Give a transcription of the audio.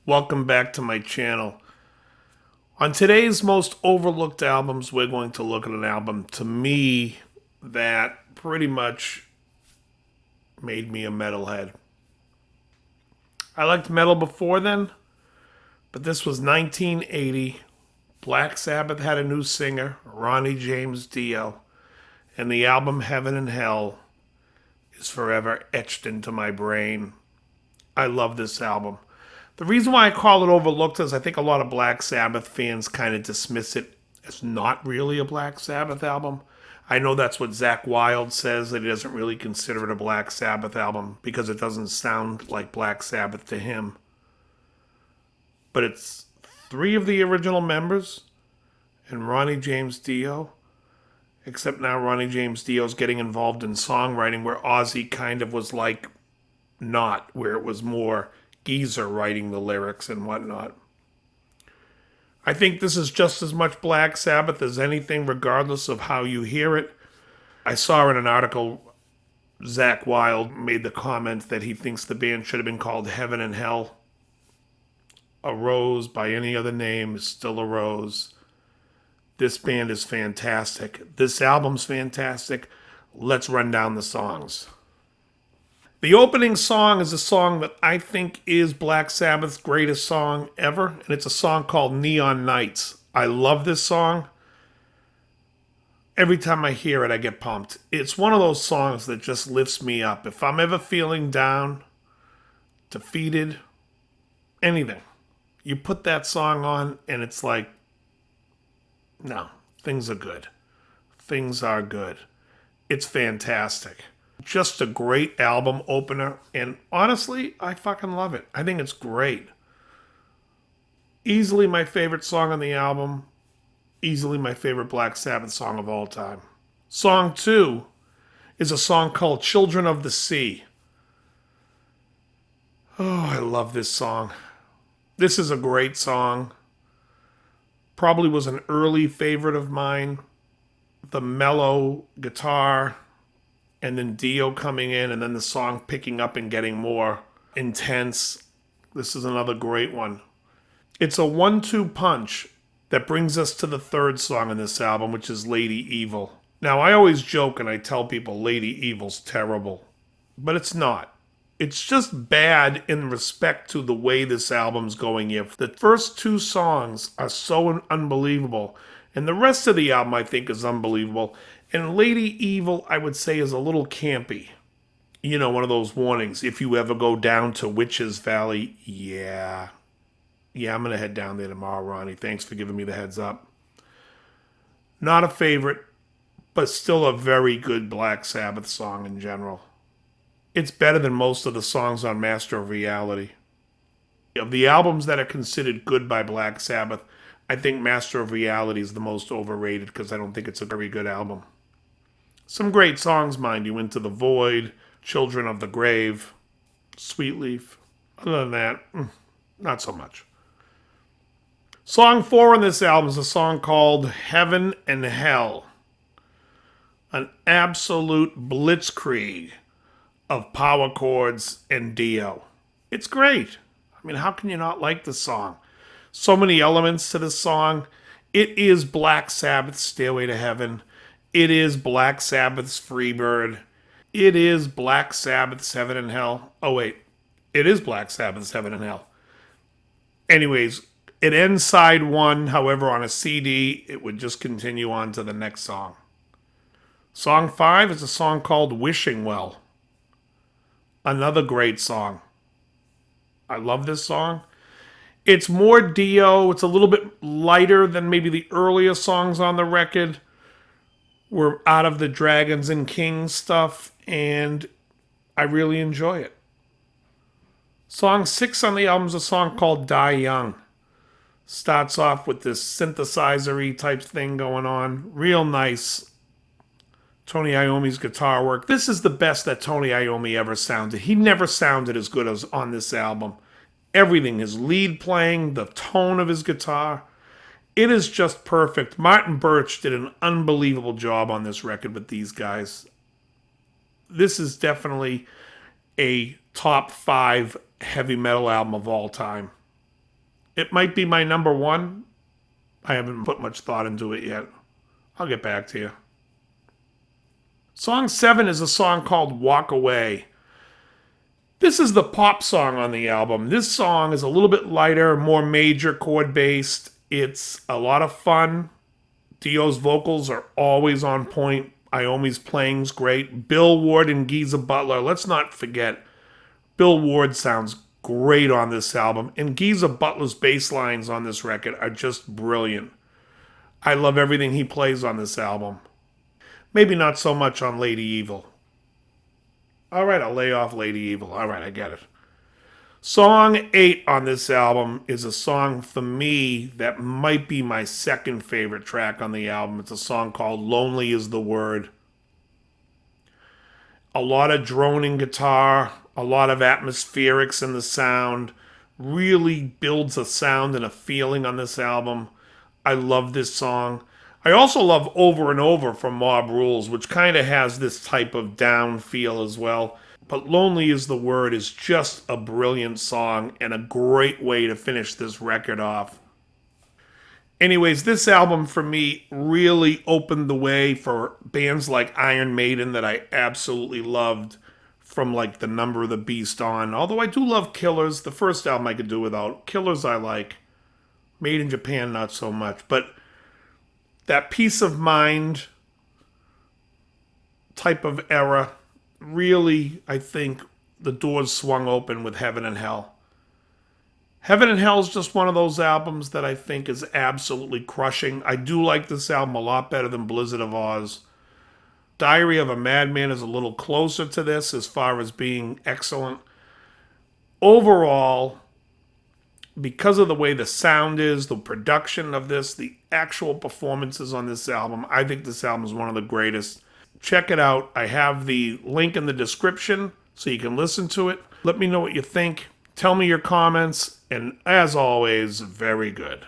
Welcome back to my channel. On today's most overlooked albums, we're going to look at an album to me that pretty much made me a metalhead. I liked metal before then, but this was 1980. Black Sabbath had a new singer, Ronnie James Dio, and the album Heaven and Hell is forever etched into my brain. I love this album. The reason why I call it overlooked is I think a lot of Black Sabbath fans kind of dismiss it as not really a Black Sabbath album. I know that's what Zakk Wylde says, that he doesn't really consider it a Black Sabbath album because it doesn't sound like Black Sabbath to him. But it's three of the original members and Ronnie James Dio, except now Ronnie James Dio's getting involved in songwriting where Ozzy kind of was like not, where it was more Geezer writing the lyrics and whatnot. I think this is just as much Black Sabbath as anything, regardless of how you hear it. I saw in an article Zakk Wylde made the comment that he thinks the band should have been called Heaven and Hell. A rose by any other name is still a rose. This band is fantastic. This album's fantastic. Let's run down the songs. The opening song is a song that I think is Black Sabbath's greatest song ever, and it's a song called Neon Nights. I love this song. Every time I hear it, I get pumped. It's one of those songs that just lifts me up. If I'm ever feeling down, defeated, anything, you put that song on, and it's like, no, things are good. Things are good. It's fantastic. Just a great album opener, and honestly, I fucking love it. I think it's great. Easily my favorite song on the album. Easily my favorite Black Sabbath song of all time. Song 2 is a song called Children of the Sea. Oh, I love this song. This is a great song. Probably was an early favorite of mine. The mellow guitar, and then Dio coming in, and then the song picking up and getting more intense. This is another great one. It's a 1-2 punch that brings us to the third song in this album, which is Lady Evil. Now, I always joke and I tell people Lady Evil's terrible, but it's not. It's just bad in respect to the way this album's going. If the first two songs are so unbelievable, and the rest of the album I think is unbelievable, and Lady Evil, I would say, is a little campy. You know, one of those warnings. If you ever go down to Witches Valley, yeah. Yeah, I'm going to head down there tomorrow, Ronnie. Thanks for giving me the heads up. Not a favorite, but still a very good Black Sabbath song in general. It's better than most of the songs on Master of Reality. Of the albums that are considered good by Black Sabbath, I think Master of Reality is the most overrated because I don't think it's a very good album. Some great songs, mind you, Into the Void, Children of the Grave, Sweet Leaf. Other than that, not so much. Song 4 on this album is a song called Heaven and Hell. An absolute blitzkrieg of power chords and Dio. It's great. I mean, how can you not like this song? So many elements to this song. It is Black Sabbath's Stairway to Heaven. It is Black Sabbath's Freebird. It is Black Sabbath's Heaven and Hell. Oh, wait. It is Black Sabbath's Heaven and Hell. Anyways, it ends side 1. However, on a CD, it would just continue on to the next song. Song 5 is a song called Wishing Well. Another great song. I love this song. It's more Dio. It's a little bit lighter than maybe the earlier songs on the record. We're out of the Dragons and Kings stuff, and I really enjoy it. Song 6 on the album is a song called Die Young. Starts off with this synthesizer-y type thing going on. Real nice. Tony Iommi's guitar work. This is the best that Tony Iommi ever sounded. He never sounded as good as on this album. Everything, his lead playing, the tone of his guitar. It is just perfect. Martin Birch did an unbelievable job on this record with these guys. This is definitely a top 5 heavy metal album of all time. It might be my number one. I haven't put much thought into it yet. I'll get back to you. Song 7 is a song called Walk Away. This is the pop song on the album. This song is a little bit lighter, more major chord based. It's a lot of fun. Dio's vocals are always on point. Iommi's playing's great. Bill Ward and Geezer Butler. Let's not forget, Bill Ward sounds great on this album. And Geezer Butler's bass lines on this record are just brilliant. I love everything he plays on this album. Maybe not so much on Lady Evil. All right, I'll lay off Lady Evil. All right, I get it. Song 8 on this album is a song for me that might be my second favorite track on the album. It's a song called Lonely is the Word. A lot of droning guitar, a lot of atmospherics in the sound. Really builds a sound and a feeling on this album. I love this song. I also love Over and Over from Mob Rules, which kind of has this type of down feel as well. But Lonely is the Word is just a brilliant song and a great way to finish this record off. Anyways, this album for me really opened the way for bands like Iron Maiden that I absolutely loved from like The Number of the Beast on. Although I do love Killers. The first album I could do without. Killers I like. Made in Japan, not so much. But that Peace of Mind type of era, really, I think the doors swung open with Heaven and Hell. Heaven and Hell is just one of those albums that I think is absolutely crushing. I do like this album a lot better than Blizzard of Oz. Diary of a Madman is a little closer to this as far as being excellent. Overall, because of the way the sound is, the production of this, the actual performances on this album, I think this album is one of the greatest. Check it out. I have the link in the description so you can listen to it. Let me know what you think. Tell me your comments. And as always, very good.